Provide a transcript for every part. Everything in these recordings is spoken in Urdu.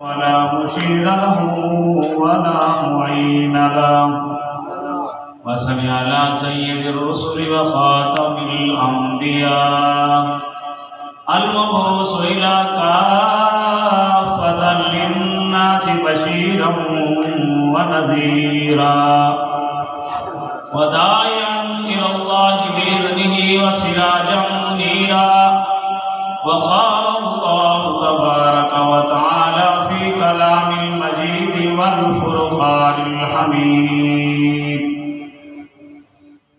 ولا مشير له ولا معين له وصل على سيد الرسل وخاتم الأنبياء المبعوث إلى كافة للناس بشيرا ونذيرا وداعيا إلى الله بإذنه وسراجا منيرا وقال الله تبارك وتعالى في كلام المجيد والفرقان الحميد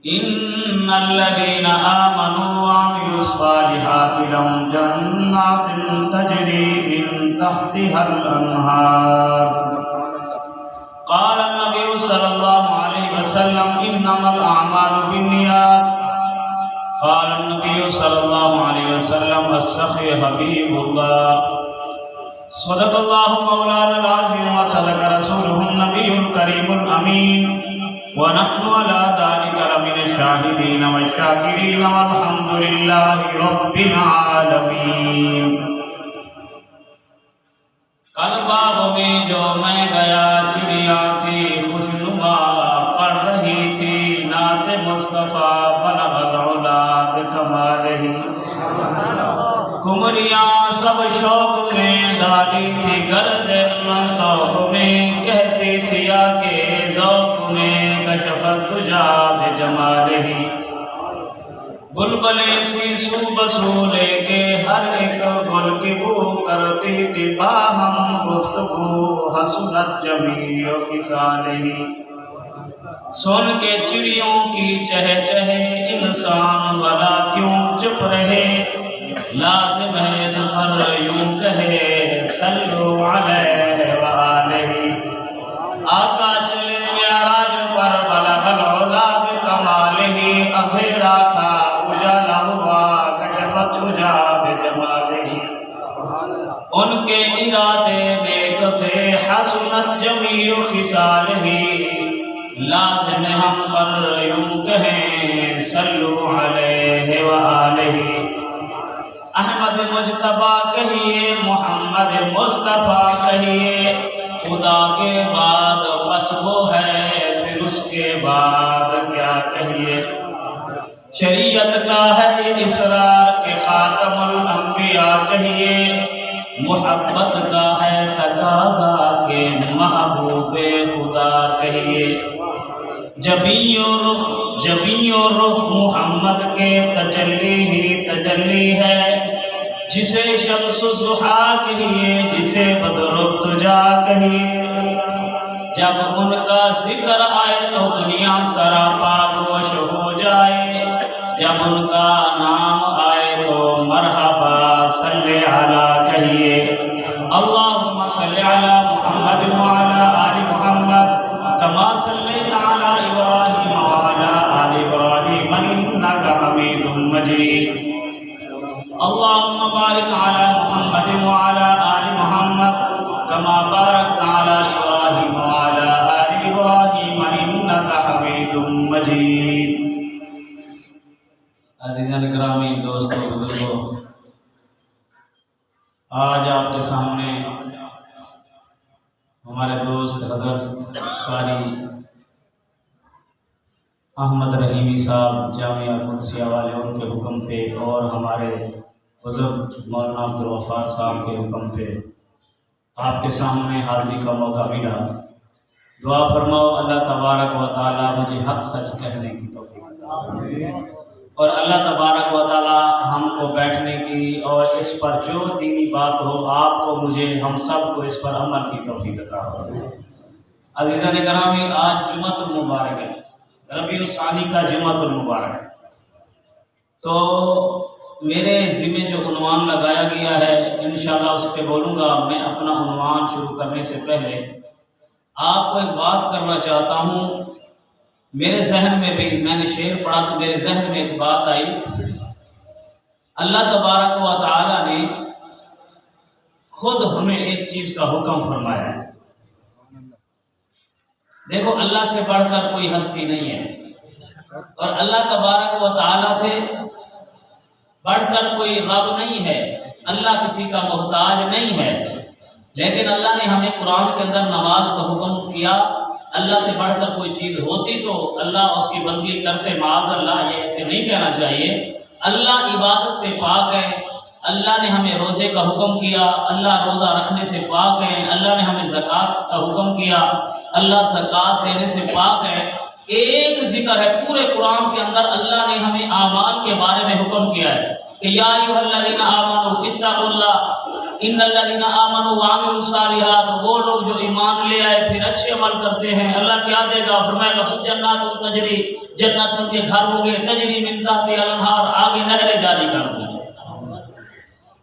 إن الذين آمنوا وعملوا الصالحات لهم جنات تجري من تحتها الأنهار قال النبي صلى الله عليه وسلم إنما الأعمال بالنيات قال النبي صلى الله عليه وسلم السخي حبيب الله صدق الله مولانا العظيم وصدق رسوله النبي الكريم الأمين ونحن على ذلك لمن الشاهدين والشاكرين والحمد لله رب العالمين کل باغ میں جو میں گیا چڑیا تھی خوشنما پڑھ رہی تھی نعت مصطفیٰ بلغ العلا بکمالہ کمریاں سب شوق میں ڈالی تھی گردن توق میں کہتی تھی آکے ذوق میں کشفت تجا بجمالہ بلبلیں سی سو بسو لے کے ہر ایک گل کی بو کرتی تھی باہم گفتگو حسنت جمیع خصالہ سن کے چڑیوں کی چہہ چہے انسان والا کیوں چپ رہے لازم ہے سفر یوں کہے صلو علیہ وآلہ آقا چلے معراج پر بلغ العلا بکمالہ اندھیرا تھا اجالا ہوا کشفت تجا بجمالہ ان کے ارادے نیک تھے حسنت جمیع خصالہ لازم ہم پر یوں کہیں صلو علیہ وآلہ احمد مجتبیٰ کہیے محمد مصطفیٰ کہیے خدا کے بعد بس وہ ہے پھر اس کے بعد کیا کہیے شریعت کا ہے اسرار کے خاتم الانبیاء کہیے محبت کا ہے تقاضا کے محبوب خدا کہیے جبیں و رخ محمد کے تجلی ہی تجلی ہے جسے شمس الضحیٰ کہیے جسے بدر الدجا کہیے جب ان کا ذکر آئے تو دنیا سراپا گوش ہو جائے جب ان کا نام آئے تو مرحبا صلی علی کہیے اللہم صلی علی محمد وعلی آل محمد کما صلیت علی ابراہیم وعلی آل ابراہیم انک حمید مجید اللہم بارک علی محمد وعلی آل محمد کما بارکت علی ابراہیم وعلی آل ابراہیم انک حمید مجید عزیزان گرامی دوستو بزرگو آج آپ کے سامنے ہمارے دوست حضرت قاری احمد رحیمی صاحب جامعہ قدسیہ والے ان کے حکم پہ اور ہمارے بزرگ مولانا عبدالغفار صاحب کے حکم پہ آپ کے سامنے حاضری کا موقع ملا دعا فرماؤ اللہ تبارک و تعالی مجھے حق سچ کہنے کی توفیق اور اللہ تبارک و تعالی ہم کو بیٹھنے کی اور اس پر جو دینی بات ہو آپ کو مجھے ہم سب کو اس پر عمل کی توفیق عطا ہو عزیزان گرامی آج جمعۃ المبارک ہے ربیع الثانی کا جمعۃ المبارک ہے تو میرے ذمہ جو عنوان لگایا گیا ہے انشاءاللہ اس پہ بولوں گا میں اپنا عنوان شروع کرنے سے پہلے آپ کو ایک بات کرنا چاہتا ہوں میرے ذہن میں بھی میں نے شعر پڑھا تو میرے ذہن میں ایک بات آئی اللہ تبارک و تعالی نے خود ہمیں ایک چیز کا حکم فرمایا ہے دیکھو اللہ سے بڑھ کر کوئی ہستی نہیں ہے اور اللہ تبارک و تعالی سے بڑھ کر کوئی رب نہیں ہے اللہ کسی کا محتاج نہیں ہے لیکن اللہ نے ہمیں قرآن کے اندر نماز کا حکم کیا. اللہ سے بڑھ کر کوئی چیز ہوتی تو اللہ اس کی بندگی کرتے. معاذ اللہ، یہ ایسے نہیں کہنا چاہیے. اللہ عبادت سے پاک ہے. اللہ نے ہمیں روزے کا حکم کیا، اللہ روزہ رکھنے سے پاک ہے. اللہ نے ہمیں زکوٰۃ کا حکم کیا، اللہ زکوٰۃ دینے سے پاک ہے. ایک ذکر ہے پورے قرآن کے اندر، اللہ نے ہمیں اعمال کے بارے میں حکم کیا ہے کہ یا ایھا الذین آمنوا اتقوا اللہ ان الذین آمنوا وعملوا الصالحات. وہ لوگ جو ایمان لے آئے پھر اچھے عمل کرتے ہیں، اللہ کیا دے گا؟ فرمایا لہم جنات تجری، جنت ان کے گھر ہوں گے، تجری من تحتہا الانہار، آگے نہریں جاری کر دیں.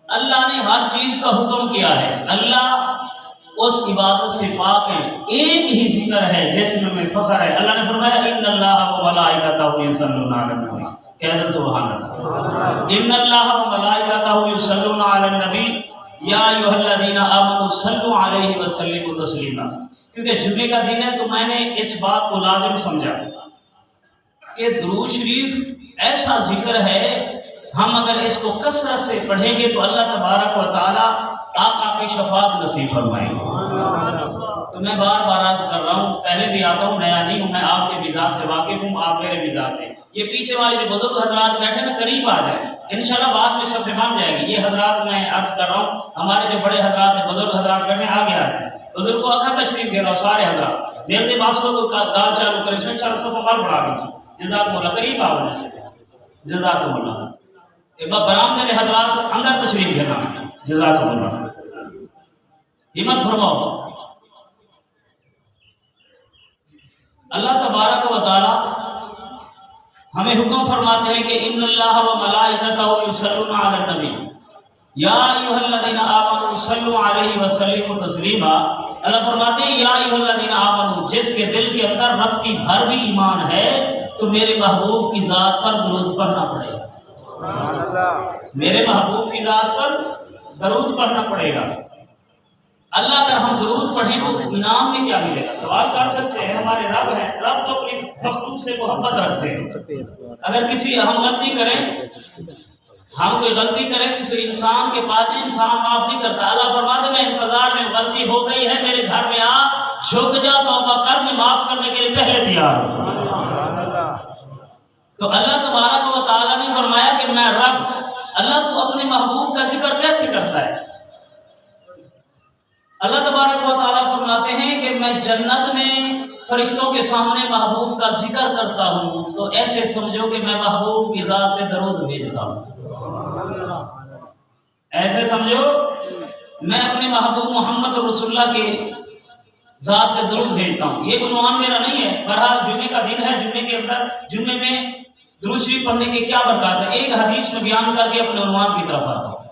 اللہ نے ہر چیز کا حکم کیا ہے. اللہ اس عبادت سے پاک ہے. ایک ہی ذکر ہے جس میں فخر ہے. اللہ نے فرمایا ان اللہ و ملائکتہ یصلون علی النبی. کہہ دو سبحان اللہ. ان اللہ و ملائکتہ یصلون علی النبی یا ایھا الذین آمنوا صلوا علیہ وسلموا تسلیما. کیونکہ جمعے کا دن ہے تو میں نے اس بات کو لازم سمجھا کہ درود شریف ایسا ذکر ہے، ہم اگر اس کو کثرت سے پڑھیں گے تو اللہ تبارک و تعالی آقا کی شفاعت نصیب فرمائیں گے. تو میں بار بار عرض کر رہا ہوں، پہلے بھی آتا ہوں، نیا نہیں ہوں، میں آپ کے مزاج سے واقف ہوں، آپ میرے مزاج سے. یہ پیچھے والے جو بزرگ حضرات بیٹھے نا قریب آ جائیں، انشاءاللہ بعد میں صفحے بن جائے گی. یہ حضرات میں عرض کر رہا ہوں، ہمارے جو بڑے حضرات ہیں، بزرگ حضرات بیٹھے آگے آ جائیں. بزرگ کو اکھا تشریف دے رہا ہوں، سارے حضرات جلدی باسکو کو گال چالو کریں، اس میں انشاءاللہ صفحہ بڑھا دیجیے. جزاکم اللہ. قریب آؤ جزاکم اللہ. برآمدے کے حضرات اندر تشریف دینا ہے. جزاکم اللہ. ہمت فرماؤ. اللہ تبارک و تعالی ہمیں حکم فرماتے ہیں کہ ان اللہ و ملائکتہ یصلون علی النبی یا ایھا الذین آمنوا صلوا علیہ وسلموا تسلیما. اللہ فرماتے ہیں یا ایھا الذین آمنوا، جس کے دل کے اندر رتی بھر بھی ایمان ہے تو میرے محبوب کی ذات پر درود پڑھنا پڑے گا. میرے محبوب کی ذات پر درود پڑھنا پڑے گا. اللہ اگر ہم درود پڑھیں تو انعام میں کیا ملے گا؟ سوال کر سکتے ہیں. ہمارے رب ہیں، رب تو اپنی مخلوق سے محبت رکھتے ہیں. اگر کسی ہم غلطی کریں، ہم کوئی غلطی کریں کسی انسان کے پاس، انسان معاف نہیں کرتا. اللہ فرماتے ہیں میں انتظار میں، غلطی ہو گئی ہے میرے گھر میں آ، جھک جا، توبہ کر، میں معاف کرنے کے لیے پہلے تیار ہوں. تو اللہ تبارک و تعالیٰ نے فرمایا کہ میں رب. اللہ تو اپنے محبوب کا ذکر کیسے کرتا ہے؟ اللہ تبارک و تعالیٰ فرماتے ہیں کہ میں جنت میں فرشتوں کے سامنے محبوب کا ذکر کرتا ہوں تو ایسے سمجھو کہ میں محبوب کی ذات پہ درود بھیجتا ہوں. ایسے سمجھو میں اپنے محبوب محمد رسول اللہ کے ذات پہ درود بھیجتا ہوں. یہ عنوان میرا نہیں ہے. بہرحال جمعے کا دن ہے، جمعے کے اندر جمعے میں درود شریف پڑھنے کے کیا برکات ہے، ایک حدیث میں بیان کر کے اپنے عنوان کی طرف آتا ہوں.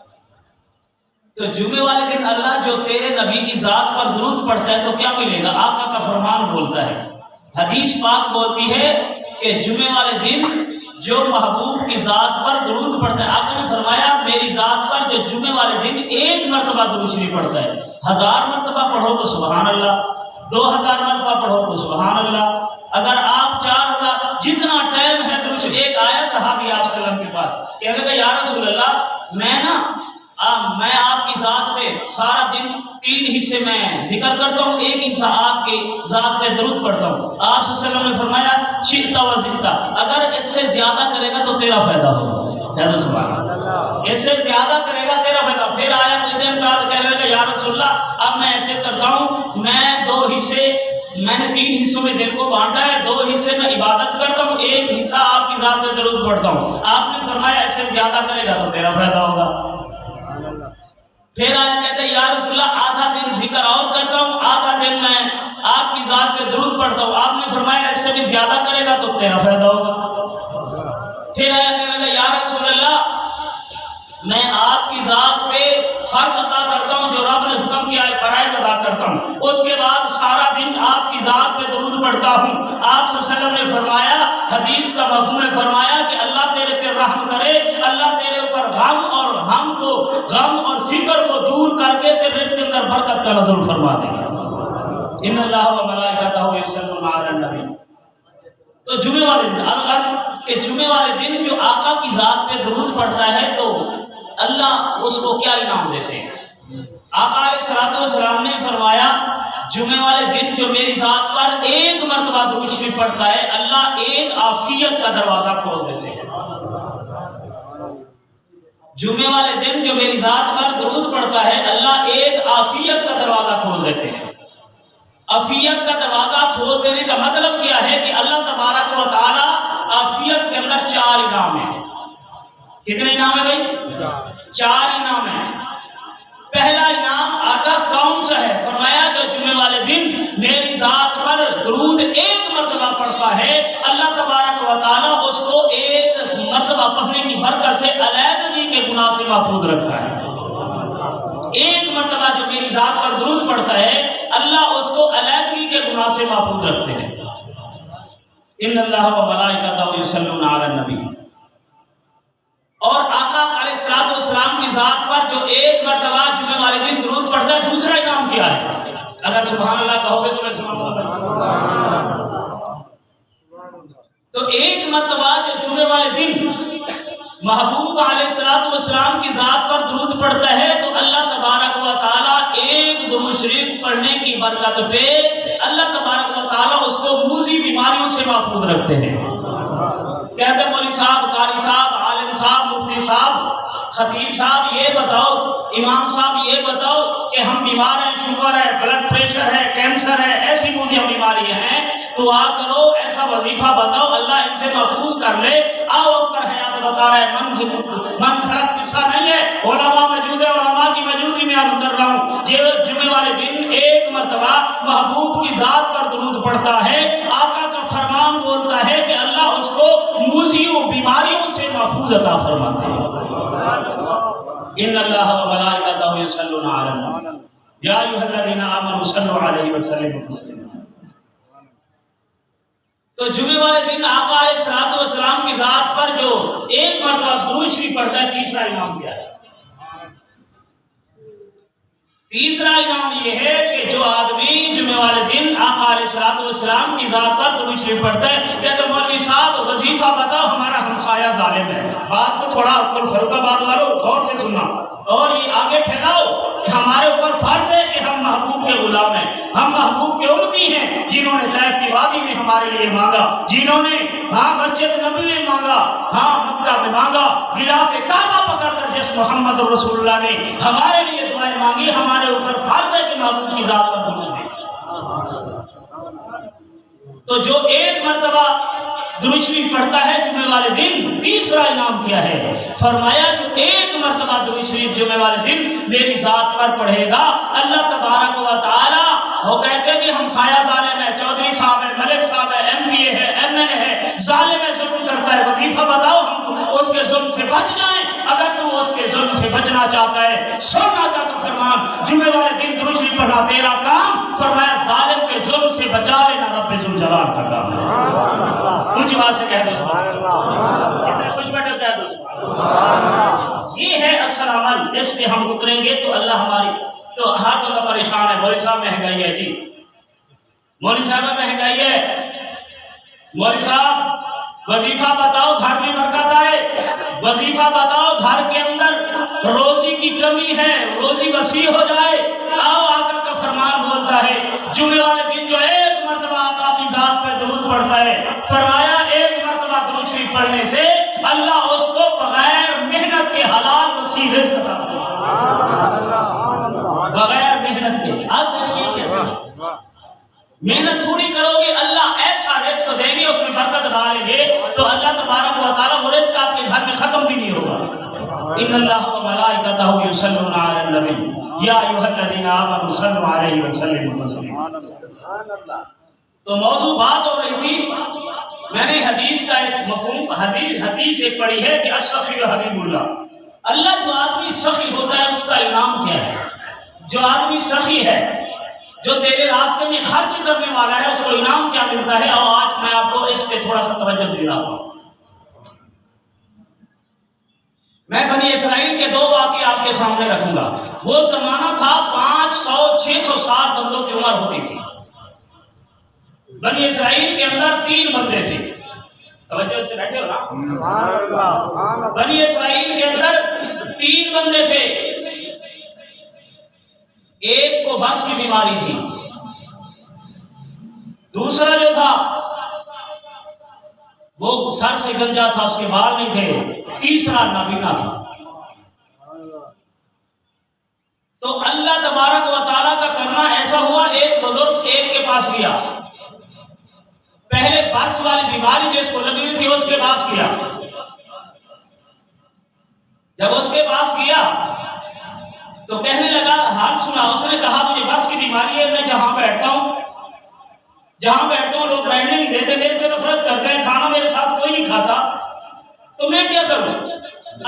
تو جمعے والے دن اللہ جو تیرے نبی کی ذات پر درود پڑھتا ہے تو کیا ملے گا؟ آقا کا فرمان بولتا ہے، حدیث پاک بولتی ہے کہ جمعے والے دن جو محبوب کی ذات پر درود پڑھتا ہے، آقا نے فرمایا میری ذات پر جو جمعے والے دن ایک مرتبہ درود شریف پڑھتا ہے، 1000 مرتبہ پڑھو تو سبحان اللہ، 2000 مرتبہ پڑھو تو سبحان اللہ. اگر آپ 4000 جتنا ٹائم ہے درود شریف. ایک آیا صحابی آپ صلی اللہ علیہ وسلم کے پاس، کہنے لگا یا رسول اللہ میں آپ کی ذات پہ سارا دن 3 حصے میں ذکر کرتا ہوں، ایک حصہ آپ کی ذات پہ درود پڑھتا ہوں. آپ صلی اللہ علیہ وسلم نے فرمایا شئت و زدت، اگر اس سے زیادہ کرے گا تو تیرا فائدہ ہوگا. اس سے زیادہ کرے گا تیرا فائدہ. پھر آیا کچھ دن بعد کہنے لگا یا رسول اللہ اب میں ایسے کرتا ہوں، میں 2 حصے، میں نے 3 حصوں میں دن کو بانٹا ہے، 2 حصے میں عبادت کرتا ہوں، ایک حصہ آپ کی ذات پہ درود پڑھتا ہوں. آپ نے فرمایا اس سے زیادہ کرے گا تو تیرا فائدہ ہوگا. پھر آیا کہتے ہیں یا رسول اللہ آدھا دن ذکر اور کرتا ہوں، آدھا دن میں آپ کی ذات پہ درود پڑھتا ہوں. آپ نے فرمایا اس سے بھی زیادہ کرے گا تو تیرا فائدہ ہوگا. پھر آیا کہنے لگا یا رسول اللہ میں آپ کی ذات پہ فرض ادا کرتا ہوں، جو رب نے حکم کیا ہے فرائض ادا کرتا ہوں، اس کے بعد سارا دن آپ کی ذات پہ درود پڑھتا ہوں. آپ صلی اللہ علیہ وسلم نے فرمایا، حدیث کا مفہوم ہے، فرمایا کہ اللہ تیرے پہ رحم کرے، اللہ تیرے اوپر غم اور فکر کو دور کر کے تیرے رزق کے اندر برکت کا نزول فرما دے گا. ان اللہ و ملائکتہ یصلون علی النبی. تو جمعے والے دن الغرض کہ جمعے والے دن جو آقا کی ذات پہ درود پڑھتا ہے تو اللہ اس کو کیا انعام دیتے ہیں؟ آقا علیہ السلام نے فرمایا جمعے والے دن جو میری ذات پر ایک مرتبہ درود شریف پڑھتا ہے اللہ ایک عافیت کا دروازہ کھول دیتے ہیں۔ جمعے والے دن جو میری ذات پر درود پڑھتا ہے اللہ ایک عافیت کا دروازہ کھول دیتے ہیں۔ عافیت کا دروازہ کھول دینے کا مطلب کیا ہے کہ اللہ تبارک و تعالی عافیت کے اندر 4 انعام ہیں۔ کتنے انعام ہیں بھائی؟ 4 انعام ہیں۔ پہلا انعام آقا کون سا ہے؟ فرمایا جو جمعے والے دن میری ذات پر درود ایک مرتبہ پڑھتا ہے اللہ تبارک و تعالیٰ اس کو ایک مرتبہ پڑھنے کی برکت سے علیحدگی کے گناہ سے محفوظ رکھتا ہے۔ ایک مرتبہ جو میری ذات پر درود پڑھتا ہے اللہ اس کو علیحدگی کے گناہ سے محفوظ رکھتے ہیں۔ ان اللہ و ملائکتہ یصلون علی النبی۔ اور آقا علیہ السلام کی ذات پر جو ایک مرتبہ جمعے والے دن درود پڑھتا ہے دوسرا انعام کیا ہے؟ اگر سبحان اللہ کہو گے تو میں سبحان اللہ۔ تو ایک مرتبہ جو جمعے والے دن محبوب علیہ السلام کی ذات پر درود پڑھتا ہے تو اللہ تبارک و تعالیٰ ایک درود شریف پڑھنے کی برکت پہ اللہ تبارک و تعالیٰ اس کو موذی بیماریوں سے محفوظ رکھتے ہیں۔ کہتے ہیں مولوی صاحب، قاری صاحب، عالم صاحب، مفتی صاحب، خطیب صاحب یہ بتاؤ، امام صاحب یہ بتاؤ کہ ہم بیمار ہیں، شوگر ہے، بلڈ پریشر ہے، کینسر ہے، ایسی موذی بیماریاں ہیں، تو آ کرو ایسا وظیفہ بتاؤ اللہ ان سے محفوظ کر لے۔ آؤ اکبر حیات بتا رہے ہیں، من کھڑک قصہ نہیں ہے، علماء موجود ہے، علماء کی موجودگی میں عرض کر رہا ہوں۔ جمعے والے دن ایک مرتبہ محبوب کی ذات پر درود پڑھتا ہے آقا کا فرمان بولتا ہے کہ اللہ اس کو موذیوں بیماریوں سے محفوظ عطا فرماتے ہیں۔ ان اللہ و ملائکتہ یصلون علی النبی یا ایھا الذین آمنوا صلوا علیہ وسلموا تسلیما۔ تو جمعے والے دن آقا علیہ السلام کی ذات پر جو ایک مرتبہ درود شریف پڑھتا ہے تیسرا انعام کیا ہے؟ تیسرا انعام یہ ہے کہ جو آدمی جمعے والے دن آقا علیہ السلام کی ذات پر درود شریف پڑھتا ہے، کہتے ہیں مولوی صاحب وظیفہ بتاؤ ہمارا ہمسایہ ظالم ہے۔ بات کو تھوڑا فاروق آباد والوں غور سے سننا اور یہ آگے پھیلاؤ کہ ہمارے اوپر فرض ہے کہ ہم محبوب کے غلام ہیں، ہم محبوب کے امتی ہیں جنہوں نے طیف کی وادی میں ہمارے لیے مانگا، جنہوں نے مسجد نبی میں مانگا، مکہ میں مانگا، غلاف کعبہ پکڑ کر جس محمد رسول اللہ نے ہمارے لیے دعائیں مانگی، ہمارے اوپر فرض ہے کہ محبوب کی ذات پر درود دیں۔ تو جو ایک مرتبہ درود شریف پڑھتا ہے جمعے والے دن تیسرا انعام کیا ہے؟ فرمایا جو ایک مرتبہ درود شریف جمعے والے دن میری ذات پر پڑھے گا اللہ تبارک و تعالی، وہ کہتے ہیں کہ ہمسایہ ظالم ہے، چودھری صاحب ہے، ملک صاحب ہے، ایم پی اے ہے، ایم این اے ہے، ظالم ہے، ظلم کرتا ہے، وظیفہ بتاؤ ہم اس کے ظلم سے بچ جائیں۔ اگر تو اس کے ظلم سے بچنا چاہتا ہے سننا کا فرمان جمعے والے دن درود شریف پڑھنا تیرا کام، فرمایا ظالم کے ظلم سے بچا لینا رب ذوالجلال کا کام ہے۔ کچھ بات سے کہہ دو کتنے خوش بیٹھے کہہ دو یہ ہے اصل عمل، اس پہ ہم اتریں گے تو اللہ ہماری۔ تو ہر بندہ پریشان ہے، مولوی صاحب مہنگائی ہے جی، مولوی صاحب مہنگائی ہے، مولوی صاحب وظیفہ بتاؤ گھر میں برکت آئے، وظیفہ بتاؤ گھر کے اندر روزی کی کمی ہے، روزی وسیع ہو جائے۔ آؤ آقا کا فرمان بولتا ہے جمعے والے دن جو ایک مرتبہ آقا کی ذات پہ درود پڑھتا ہے، فرمایا ایک مرتبہ درود شریف پڑھنے سے اللہ اس کو بغیر محنت کے حلال وسیع رزق عطا کرتا ہے، بغیر محنت کے۔ آپ دیکھیے کیسے محنت تھوڑی کرو گے، اللہ ایسا رزق دیں گے، اس میں برکت ڈالیں گے تو اللہ تبارک و تعالیٰ وہ رزق آپ کے گھر میں ختم بھی نہیں ہوگا۔ ان اللہ و ملائکتہ یصلون علی النبی یا ایھا الذین آمنوا صلوا علیہ وسلموا تسلیما۔ تو موضوع بات ہو رہی تھی، میں نے حدیث کا ایک مفہوم حدیث ایک پڑھی ہے کہ السخی حبیب اللہ، اللہ جو آدمی سخی ہوتا ہے اس کا انعام کیا ہے؟ جو آدمی سخی ہے، جو تیرے راستے میں خرچ کرنے والا ہے، اس کو انعام کیا ملتا ہے؟ اور آج میں آپ کو اس پہ تھوڑا سا توجہ دے رہا ہوں۔ میں بنی اسرائیل کے 2 واقعے آپ کے سامنے رکھوں گا۔ وہ زمانہ تھا 500-600 سال بندوں کی عمر ہوتی تھی۔ بنی اسرائیل کے اندر 3 بندے تھے، توجہ سے بیٹھے ہو نا؟ بنی اسرائیل کے اندر 3 بندے تھے، ایک کو برس کی بیماری تھی، دوسرا جو تھا وہ سر سے گنجا تھا، اس کے بال نہیں تھے، تیسرا نابینا تھا۔ تو اللہ تبارک و تعالیٰ کا کرنا ایسا ہوا، ایک بزرگ ایک کے پاس گیا، پہلے برس والی بیماری جس کو لگی ہوئی تھی اس کے پاس گیا۔ جب اس کے پاس گیا تو کہنے لگا حال سنا، اس نے کہا مجھے برس کی بیماری ہے، میں جہاں بیٹھتا ہوں لوگ بیٹھنے نہیں دیتے، میرے سے نفرت کرتے ہیں، کھانا میرے ساتھ کوئی نہیں کھاتا، تو میں کیا کروں؟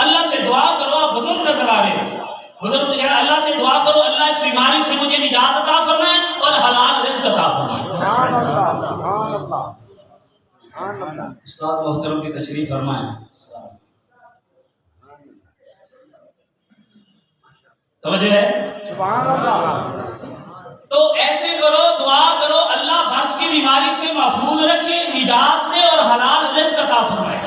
اللہ سے دعا کرو، آپ بزرگ نظر آ رہے ہیں، بزرگ کہہ رہے اللہ سے دعا کرو، اللہ اس بیماری سے مجھے نجات عطا فرمائے اور حلال رزق عطا فرمائے۔ استاد محترم کی تشریف فرمائیں۔ توجہ ہے؟ سبحان اللہ۔ تو ایسے کرو، دعا کرو، اللہ برس کی بیماری سے محفوظ رکھے، نجات دے اور حلال رزق عطا فرمائے۔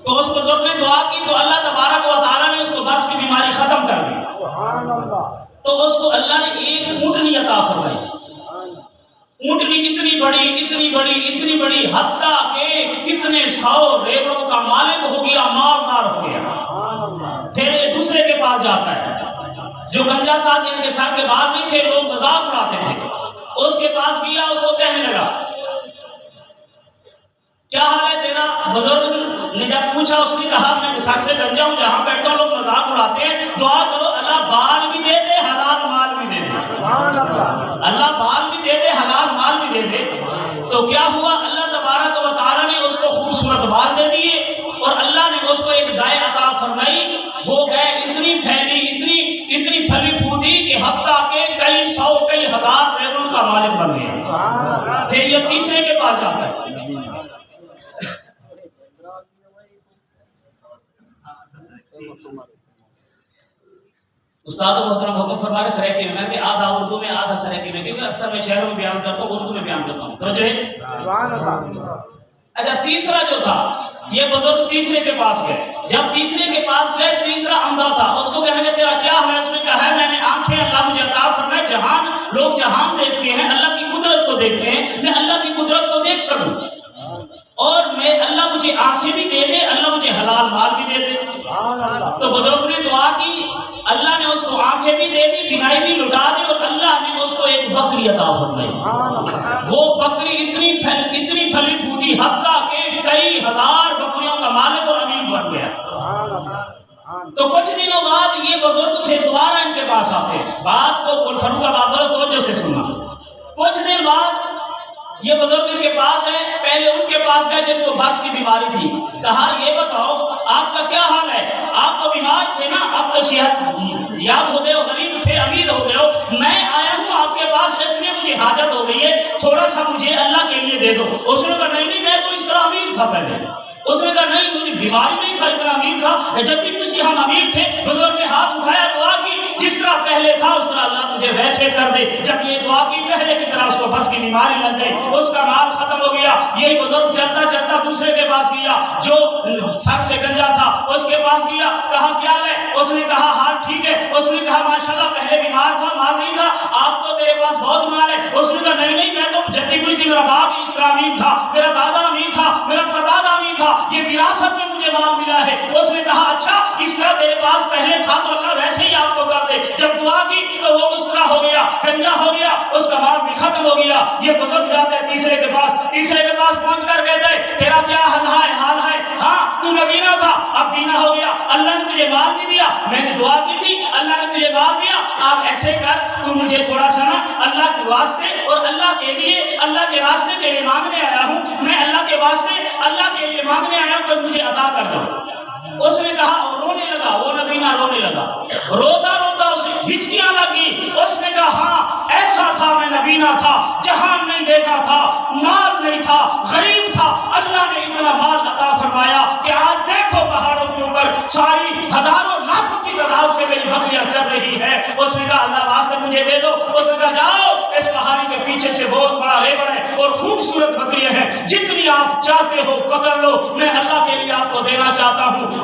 تو اس بزرگ نے دعا کی تو اللہ تبارک و تعالیٰ نے اس کو برس کی بیماری ختم کر دی۔ تو اس کو اللہ نے ایک اونٹنی عطا فرمائی، اونٹنی اتنی بڑی حتیٰ کہ کتنے 100 ریوڑوں کا مالک ہو گیا، مالدار ہو گیا۔ پھر یہ دوسرے کے پاس جاتا ہے جو گنجا تھا، جن کے سر کے بال نہیں تھے، لوگ مذاق اڑاتے تھے، اس کے پاس گیا، اس کو کہنے لگا کیا حال ہے تیرا؟ بزرگ نے جب پوچھا اس نے کہا میں سر سے گنجا ہوں، جہاں بیٹھتا ہوں لوگ مذاق اڑاتے ہیں، دعا کرو اللہ بال بھی دے دے، حلال مال بھی دے دے، اللہ بال بھی دے دے، حلال مال بھی دے دے۔ تو کیا ہوا؟ اللہ تبارک و تعالیٰ نے اس کو خوبصورت بال دے دیے اور اللہ نے اس کو ایک گائے عطا فرمائی۔ وہ گائے اتنی پھیلی، اتنی پھلی پھولی کہ حتیٰ کہ کئی 100 کئی ہزار ریوڑوں کا مالک بن گیا۔ پھر یہ تیسرے کے پاس جاتا ہے، استاد محترم حکم فرما رہے سریکی میں کہ آدھا اردو میں آدھا سریکی میں، کیونکہ اکثر میں شہروں میں بیان کرتا ہوں، اردو میں بیان کرتا ہوں۔ توجہ ہے؟ اچھا تیسرا جو تھا، یہ بزرگ تیسرے کے پاس گئے، جب تیسرے کے پاس گئے، تیسرا اندھا تھا، اس کو کہنے کہ تیرا کیا حال ہے؟ اس نے کہا ہے میں نے آنکھیں اللہ مجھے عطا فرمائے، جہان لوگ جہان دیکھتے ہیں، اللہ کی قدرت کو دیکھتے ہیں، میں اللہ کی قدرت کو دیکھ سکوں، اور میں اللہ مجھے آنکھیں بھی دے دے، اللہ مجھے حلال مال بھی دے دے۔ تو بزرگ نے دعا کی، اللہ نے اس کو آنکھیں بھی دے دی، بینائی بھی لٹا دی، اور اللہ نے اس کو ایک بکری عطا فرمائی۔ وہ بکری اتنی پھلی پھولی حتیٰ کہ کئی ہزار بکریوں کا مالک اور امیر بن گیا۔ تو کچھ دنوں بعد یہ بزرگ پھر دوبارہ ان کے پاس آتے ہیں، بات کو گلفروغ آباد والوں توجہ سے سننا۔ کچھ دن بعد یہ بزرگ ان کے پاس ہیں، پہلے ان کے پاس گئے جن کو برس کی بیماری تھی، کہا یہ بتاؤ آپ کا کیا حال ہے؟ آپ تو بیمار تھے نا، آپ تو صحت یاب ہو گئے ہو، غریب تھے امیر ہو گئے ہو، میں آیا ہوں آپ کے پاس اس لیے مجھے حاجت ہو گئی ہے، تھوڑا سا مجھے اللہ کے لیے دے دو۔ اس نے کہا نہیں میں تو اس طرح امیر تھا پہلے۔ اس نے کہا نہیں مجھے بیماری نہیں تھا، اتنا امیر تھا، جب بھی کسی ہم امیر تھے۔ بزرگ نے ہاتھ اٹھایا، دعا کی، جس طرح پہلے تھا اس طرح اللہ تجھے ویسے کر دے۔ جب یہ دعا کی پہلے کی طرح اس کو برس کی بیماری لگ گئی، اس کا مال ختم ہو گیا۔ یہی بزرگ چلتا چلتا دوسرے کے پاس گیا جو سر سے گنجا تھا، اس کے پاس گیا، کہا کیا ہے؟ اس نے کہا حال ٹھیک ہے۔ اس نے کہا ماشاءاللہ پہلے بیمار تھا، مال نہیں تھا، آپ تو میرے پاس بہت مال ہے۔ اس نے کہا نہیں میں تو جدی کچھ نہیں، میرا باپ اس طرح امیر تھا، میرا دادا امیر تھا، میرا پردادا امیر تھا، یہ وراثت میں مجھے مال ملا ہے۔ اس نے کہا اچھا اس طرح تیرے پاس پہلے تھا تو اللہ ویسے ہی آپ کو کر دے۔ جب دعا کی تو وہ اس طرح ہو گیا، گنجا ہو گیا، اس کا مال بھی ختم ہو گیا۔ یہ بزرگ جاتے ہیں تیسرے کے پاس پہنچ کر کہتے ہیں تیرا کیا حال ہے؟ ہاں تو نبینا تھا، اب بینا ہو گیا، اللہ نے تجھے مال بھی دیا، میں نے دعا کی تھی اللہ نے تجھے مال دیا، آپ ایسے کر تو مجھے تھوڑا سا نا اللہ کے واسطے اور اللہ کے لیے، اللہ کے راستے کے لیے مانگنے آیا ہوں، میں اللہ کے واسطے اللہ کے لیے مانگنے آیا ہوں، بس مجھے عطا کر دو۔ اس نے کہا اور رونے لگا، وہ نبینا رونے لگا، روتا روتا اسے ہچکیاں لگی۔ اس نے کہا ہاں ایسا تھا، میں نبینا تھا، جہان نہیں دیکھا تھا، مال نہیں تھا، غریب تھا، اللہ نے اتنا مال عطا فرمایا کہ آج دیکھو پہاڑوں کے اوپر ساری ہزاروں لاکھوں کی تعداد سے میری بکریاں چل رہی ہے۔ اس نے کہا اللہ واسطے مجھے دے دو۔ اس نے کہا جاؤ اس پہاڑی کے پیچھے سے بہت بڑا ریوڑ ہے اور خوبصورت بکریاں ہیں، جتنی آپ چاہتے ہو پکڑ لو، میں اللہ کے لیے آپ کو دینا چاہتا ہوں۔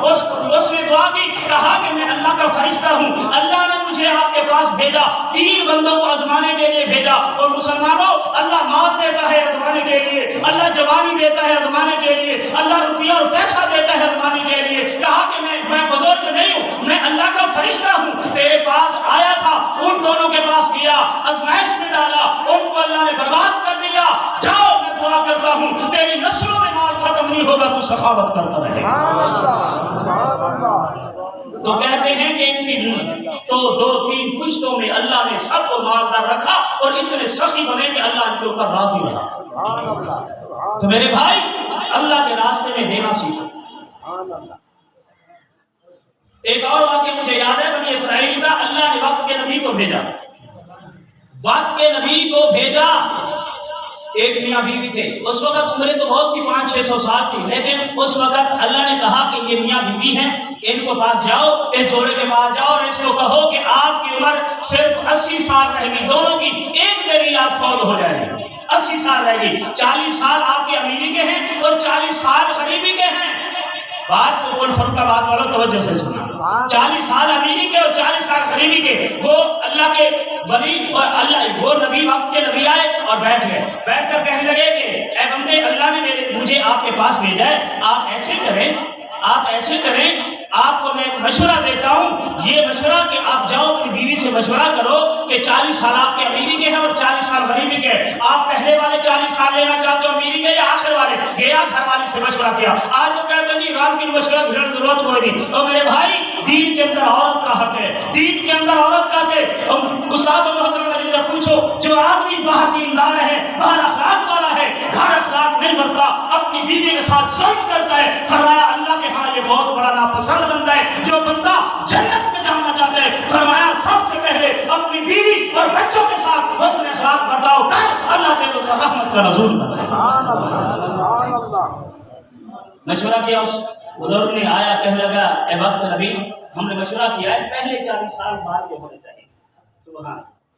اس نے دعا کی، کہا کہ میں اللہ کا فرشتہ ہوں، اللہ نے مجھے آپ کے پاس بھیجا، 3 بندوں کو آزمانے کے لیے بھیجا۔ اور مسلمانوں، اللہ موت دیتا ہے آزمانے کے لیے، اللہ جوانی دیتا ہے آزمانے کے لیے، اللہ روپیہ اور پیسہ دیتا ہے آزمانے کے لیے۔ کہا کہ میں بزرگ نہیں ہوں، میں اللہ کا فرشتہ ہوں، تیرے پاس آیا تھا، ان دونوں کے پاس گیا، آزمائش میں ڈالا، ان کو اللہ نے برباد کر دیا۔ جاؤ، میں دعا کرتا ہوں تیری نسلوں میں مال ختم نہیں ہوگا، تو سخاوت کرتا رہے۔ تو کہتے ہیں کہ ان کی تو 2-3 پشتوں میں اللہ نے سب کو مالدار رکھا اور اتنے سخی بنے کہ اللہ ان کے اوپر راضی رہا۔ تو میرے بھائی، اللہ کے راستے میں دینا سیکھو۔ ایک اور واقعہ مجھے یاد ہے بنی اسرائیل کا، اللہ نے وقت کے نبی کو بھیجا، وقت کے نبی کو بھیجا۔ ایک میاں بیوی تھے، اس وقت عمریں تو بہت تھی، 500-600 سال تھی، لیکن اس وقت اللہ نے کہا کہ یہ میاں بیوی ہیں، ان کو پاس جاؤ، اس جوڑے کے پاس جاؤ اور اس کو کہو کہ آپ کی عمر صرف 80 سال رہے گی، دونوں کی ایک دن ہی آپ فوت ہو جائیں گے، 80 سال رہے گی، 40 سال آپ کی امیری کے ہیں اور 40 سال غریبی کے ہیں۔ بات تو کل فرقہ بات والوں توجہ سے سنا، 40 سال امیری کے اور 40 سال غریبی کے۔ وہ اللہ کے ولی اور اللہ وہ نبی، وقت کے نبی آئے اور بیٹھ گئے، بیٹھ کر کہنے لگے کہ اے بندے، اللہ نے مجھے آپ کے پاس بھیجا ہے، آپ ایسے کریں، آپ کو میں ایک مشورہ دیتا ہوں، یہ مشورہ کہ آپ جاؤ اپنی بیوی سے مشورہ کرو کہ 40 سال آپ کے امیری کے ہیں اور 40 سال غریبی کے ہیں، آپ پہلے والے 40 سال لینا چاہتے ہو امیری کے یا آخر والے؟ گیا گھر والی سے مشورہ کیا۔ آج تو کہتے ہیں جی ایران کی مشورہ کی ضرورت کوئی نہیں۔ اور میرے بھائی، دین کے اندر عورت کا حق ہے، دین کے اندر عورت کا کہ استاد و محترم نے جب پوچھو، جو آدمی باہر دیندار ہے، باہر اخلاق والا ہے، گھر اخلاق نہیں برتا، اپنی بیوی کے ساتھ ظلم کرتا ہے، فرمایا اللہ کے ہاں یہ بہت بڑا ناپسند بندہ ہے۔ جو بندہ جنت میں جانا چاہتا ہے، فرمایا سب سے پہلے اپنی بیوی اور بچوں کے ساتھ حسن اخلاق برتاؤ کر، اللہ تیرے اوپر رحمت کا نزول کرتا ہے۔ مشورہ کیا، اس بزرگ نے آیا، کہنے لگا اے وقت نبی، ہم نے مشورہ کیا ہے، پہلے 40 سال مال کے ہونے چاہیے،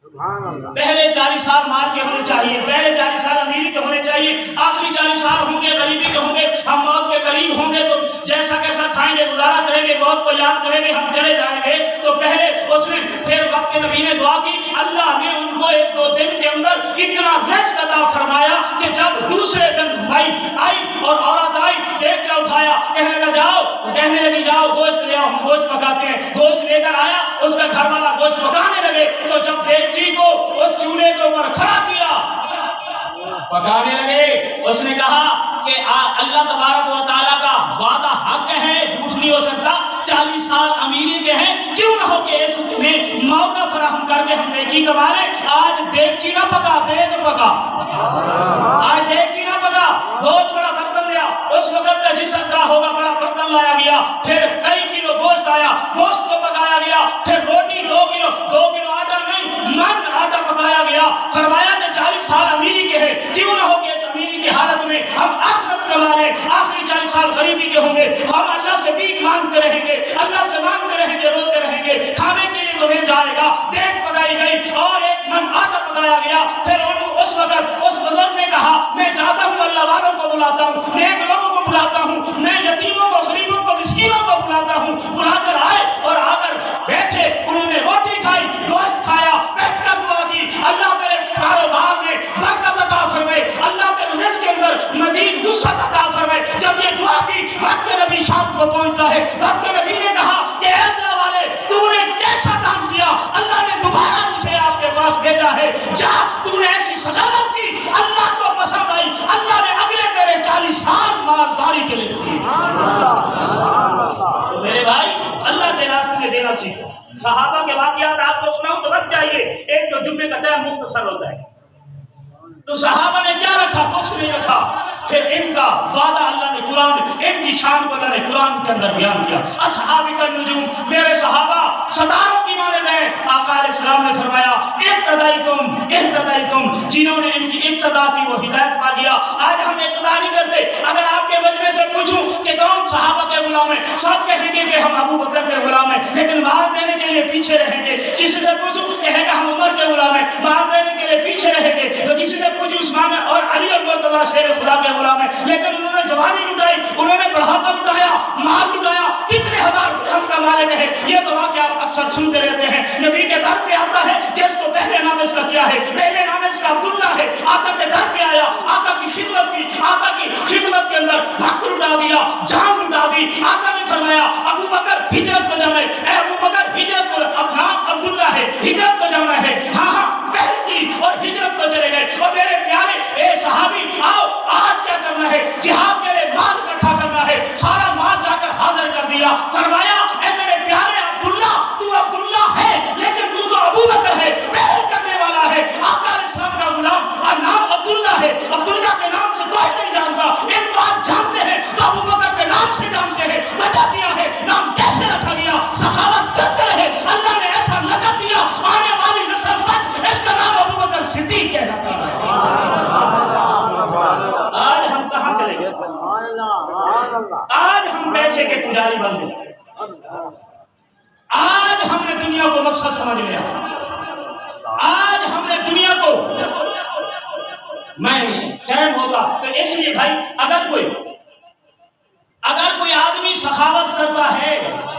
سبحان اللہ، پہلے 40 سال مال کے ہونے چاہیے، پہلے 40 سال امیری کے ہونے چاہیے، آخری 40 سال ہوں گے غریبی کے ہوں گے، ہم موت کے قریب ہوں گے تو جیسا کیسا کھائیں گے، گزارا کریں گے، موت کو یاد کریں گے، ہم چلے جائیں گے۔ تو پہلے اس نے پھر وقت کے نبی نے دعا کی، اللہ نے ان کو 1-2 دن کے اندر اتنا رزق عطا فرمایا کہ جب دوسرے دن بھائی آئی اور عورت آئی، دیگچا اٹھایا، کہنے لگا کہنے لگی جاؤ گوشت لے آؤ، ہم گوشت پکاتے ہیں۔ گوشت لے کر آیا، اس کا گھر والا گوشت پکانے لگے، تو جب دیگچی کو اس چولہے کے اوپر کھڑا کیا، پکانے لگے، اس نے کہا کہ اللہ تبارک و تعالیٰ کا وعدہ حق ہے، جھوٹ نہیں ہو سکتا، 40 سال امیری کے ہیں، کیوں نہ ہو کہ اس میں موقع فراہم کر کے ہم نیکی کما لیں۔ آج دیگچی نہ پکا، دیگ پکا، آج دیگچی نہ پکا، بہت بڑا برتن لیا، اس وقت کا جس طرح ہوگا بڑا برتن لایا گیا، پھر کئی کلو گوشت آیا، گوشت کو پکایا گیا، پھر روٹی 2 کلو آٹا نہیں، من آٹا پکایا گیا۔ فرمایا کہ 40 سال امیری کے ہیں، کیوں نہ ہو کہ اس امیری کی حالت میں ہم آخرت کما لیں، آخری 40 سال غریبی کے ہوں گے، ہم اللہ سے بھیک مانگتے رہیں گے، اللہ سے مانگتے رہیں گے، روتے رہیں گے، کھانے کے لیے تو مل جائے گا۔ دیگ پکائی گئی اور 1 من آٹا پکایا گیا۔ پھر اس وقت اس بزرگ نے کہا میں جاتا ہوں، اللہ والوں کو بلاتا ہوں، نیک لوگوں کو بلاتا ہوں، میں یتیموں کو، غریبوں کو، مسکینوں کو بلاتا ہوں۔ بلا کر آئے اور آ کر بیٹھے، انہوں نے روٹی کھائی، گوشت کھایا، بیٹھ کر دعا کی، اللہ تیرے کاروبار میں برکت عطا فرمائے، اللہ تیرے رزق کے اندر مزید وسعت عطا فرمائے۔ جب یہ دعا کی، وقت نبی شام کو پہنچتا ہے، وقت نبی نے کہا کہ اے اللہ والے، تو نے کیسا کام کیا، اللہ نے دوبارہ مجھے آپ کے پاس بھیجا ہے، جا تو نے ایسی سجاوٹ کی، اللہ کو پسند آئی، اللہ نے اگلے تیرے 40 سال مالداری کے لیے دی۔ تو میرے بھائی، اللہ کے راستے میں دینا سیکھو۔ صحابہ کے واقعات آپ کو سناؤں تو بچ جائیے، ایک تو جمعے کا ٹائم مختصر ہوتا ہے، تو صحابہ نے کیا رکھا؟ کچھ نہیں رکھا۔ پھر ان کا وعدہ اللہ نے قرآن، ان کی شان کو اللہ نے قرآن کے اندر بیان کیا۔ اصحاب النجوم، میرے صحابہ ستاروں کی مانند ہیں۔ آقا علیہ السلام نے فرمایا اہتدیتم، جنہوں نے ان کی ابتدا کی وہ ہدایت پا گیا۔ آج ہم ابتدا نہیں کرتے، اگر آپ کے مجمع سے پوچھوں کہ کون صحابہ کے غلام ہیں، سب کہیں گے کہ ہم ابو بکر کے غلام ہیں، لیکن مال دینے کے لیے پیچھے رہیں گے۔ کسی سے پوچھوں کہے گا ہم عمر کے غلام ہیں، مال دینے کے لیے پیچھے رہیں گے۔ تو کسی سے پوچھوں عثمان اور علی اور مرتضیٰ شیر خدا کے غلام ہیں، لیکن انہوں نے جوانی لٹائی، انہوں نے بڑھاپا لٹایا، مال لٹایا، کتنے ہزار درہم کا مالک ہے۔ یہ تو واقعہ آپ اکثر سنتے رہتے ہیں۔ نبی پہلے نام اس کا عبداللہ ہے. آقا کے در پہ آیا, آقا کی خدمت کی, آقا کی خدمت کے اندر وقت لٹا دیا, جان لٹا دی. آقا نے فرمایا ابو بکر ہجرت کو جانا ہے, اے ابو بکر ہجرت کو, اب نام عبداللہ ہے, ہجرت کو جانا ہے. ہاں ہاں پہل کی اور ہجرت کو چلے گئے. اور میرے پیارے اے صحابی آؤ, آج کیا کرنا ہے؟ جہاد کے لیے مال اکٹھا کرنا ہے. سارا مال جا کر حاضر کر دیا. فرمایا اے میرے پیارے عبداللہ, تو عبداللہ ہے لیکن تو ابو بکر ہے, پہل کرنے والا ہے, آقا علیہ السلام کا غلام, اور نام عبداللہ ہے. عبداللہ کے نام سے کوئی نہیں جانتا, ان کو آپ جانتے ہیں تو ابو بکر کے نام سے جانتے ہیں. وجہ کیا ہے؟ نام کیسے رکھا گیا؟ سخاوت کرتے رہے, اللہ نے ایسا لقب دیا, آنے والی نسل تک اس کا نام ابو بکر صدیق کہلاتا ہے. آج ہم کہاں چلے گئے؟ آج ہم پیسے کے پجاری بن گئے. آج ہم نے دنیا کو مقصد سمجھ لیا. آج ہم نے دنیا کو, میں ٹائم ہوتا تو اس لیے بھائی اگر کوئی آدمی سخاوت کرتا ہے,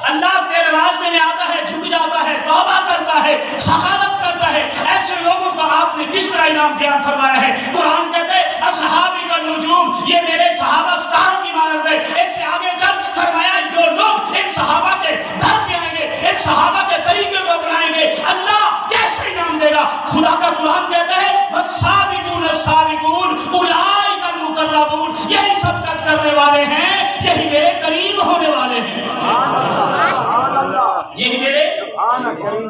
اللہ تیرے راستے میں آتا ہے, جھک جاتا ہے, توبہ کرتا ہے, سخاوت کرتا ہے, ایسے لوگوں کا آپ نے کس طرح انعام بیان فرمایا ہے. قرآن کہتے ہیں اصحابی کا نجوم, یہ میرے صحابہ ستاروں کی مانند ہے. اس سے آگے چل فرمایا جو لوگ ان صحابہ کے در پہ آئیں گے, ان صحابہ کے طریقے کو اپنائیں گے, اللہ کیسے انعام دے گا. خدا کا قرآن کہتا ہے والسابقون السابقون اولئک المقربون, یہی سبقت کرنے والے ہیں, یہی میرے قریب ہونے والے ہیں. یہی میرے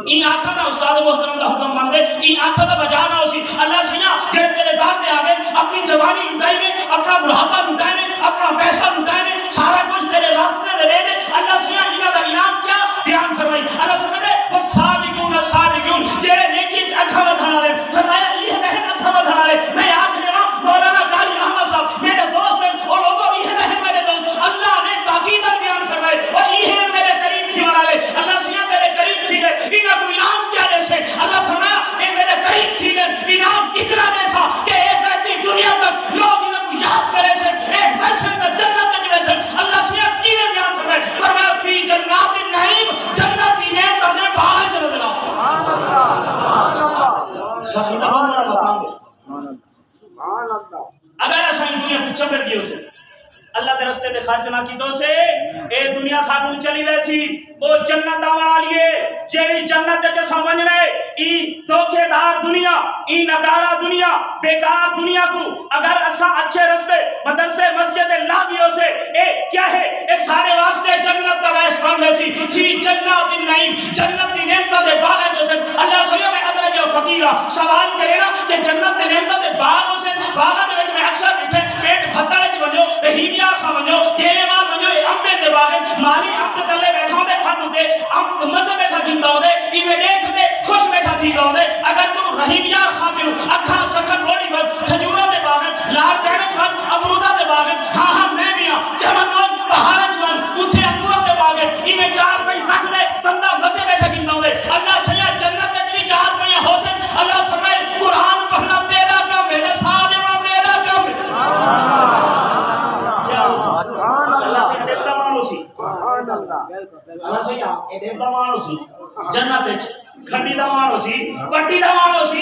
این آنکھا دا استاد محترم دا حکم بندے, این آنکھا دا بجانا اسی اللہ سیاں جڑے تیرے دار دے آگے اپنی جوانی لٹائی میں, اپنا بڑھاپا لٹائی میں, اپنا پیسہ لٹائی میں, سارا کچھ تیرے راستے دے لے دے. اللہ سیاں انہاں دا انعام کیا بیان فرمائی. اللہ فرمائے وہ سابقون السابقون, جڑے نیکی اکھا ودھانا لے. فرمایا یہ بہن اکھا ودھانا لے. میں آنکھ لیوا مولانا قاری احمد صاحب میرے دوست ہیں, اور لوگوں یہ بہن میرے دوست, اللہ نے تاکیداً بیان فرمائے اور یہ میرے قریب تھی والا لے. اللہ سیاں تیرے قریب تھی گئے, انہاں کو انعام کیا دے سے. اللہ فرمایا اے میرے قریب تھی گئے, انعام اتنا دے سا کہ ایک رہتی دنیا تک لوگ انہاں کو یاد کرے سے, ایک ویسے میں جنت تک ویسے. اللہ سیاں کی نے بیان فرمائے, فرمایا فی جنات النعیم, جنتی نعمتاں دے باہر چ نظر آ صحیح دا بڑا مقام ہے. اگر ایسا ہی دنیا کچھ چمڑ دیو سے اللہ کے راستے دے خرچ نہ کیتو سے, اے دنیا ساڈو چلی ویسی وہ جنت والیے جیڑی جنت وچ سمجھ رہے ای دھوکے دار دنیا, ای نکارا دنیا, بیکار دنیا کو اگر اسا اچھے راستے مدرسے مسجد لا دیو سے, اے کیا ہے اے سارے واسطے جنت دا ویس بن ویسی فی جنات النعیم, جنت دی نعمت دے باغ جو سے. اللہ سیاں میں ادھر جو فقیرہ سوال کرے نا کہ جنت دی نعمت دے باغ سے, باغ دے وچ میں اکثر بیٹھے پیٹ پھتڑ وچ ونجو, رحیمیہ کھا ونجو, کیلے وال ونجو, امبے دے باغ ماری امب تلے بیٹھا دے کھاٹو دے امب مزے بیٹھا گندا دے, ایویں دیکھ دے خوش بیٹھا تھی گاؤں دے. اگر تو رحیمیہ کھا کے اکھا سکھن روڑی بن, کھجوروں دے باغ, لال کینچ بن, امرودہ دے باغ, ہاں ہاں میں بھی ہاں, چمن بن, پہاڑ بن, اتھے انگوروں دے باغ, ایویں چار پئی رکھ دے بندہ مزے بیٹھا گندا دے. اللہ سیا جنت وچ بھی چار پئی ہو سن. اللہ فرمائے قرآن پڑھنا تیرا کم ہے, نصاب دینا میرا کم ہے. اللہ سے دیکھتا مانو سی, اللہ سے یہ دیکھتا مانو سی, جنت وچ کھڈی دا مانو سی, پٹی دا مانو سی,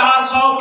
400